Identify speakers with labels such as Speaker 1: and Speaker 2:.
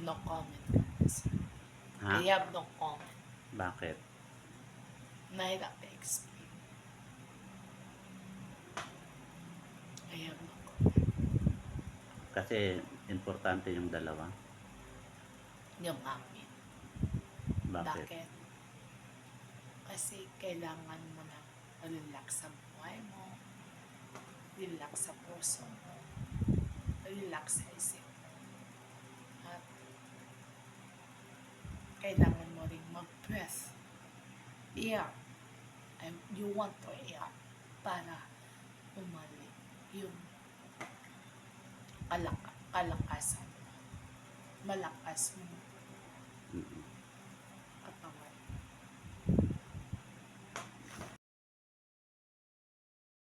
Speaker 1: no comment, guys.
Speaker 2: Ha?
Speaker 1: I have no comment.
Speaker 2: Bakit?
Speaker 1: Nahirap i-explain. I have no comment.
Speaker 2: Kasi importante yung dalawa.
Speaker 1: Yung amin.
Speaker 2: Bakit?
Speaker 1: Bakit? Kasi kailangan mo na relax sa buhay mo, relax sa puso mo, relax sa isip mo. At kailangan mo rin mag-breath. Iyak. And you want to iyak para umali yung kalakasan mo. Malakas yung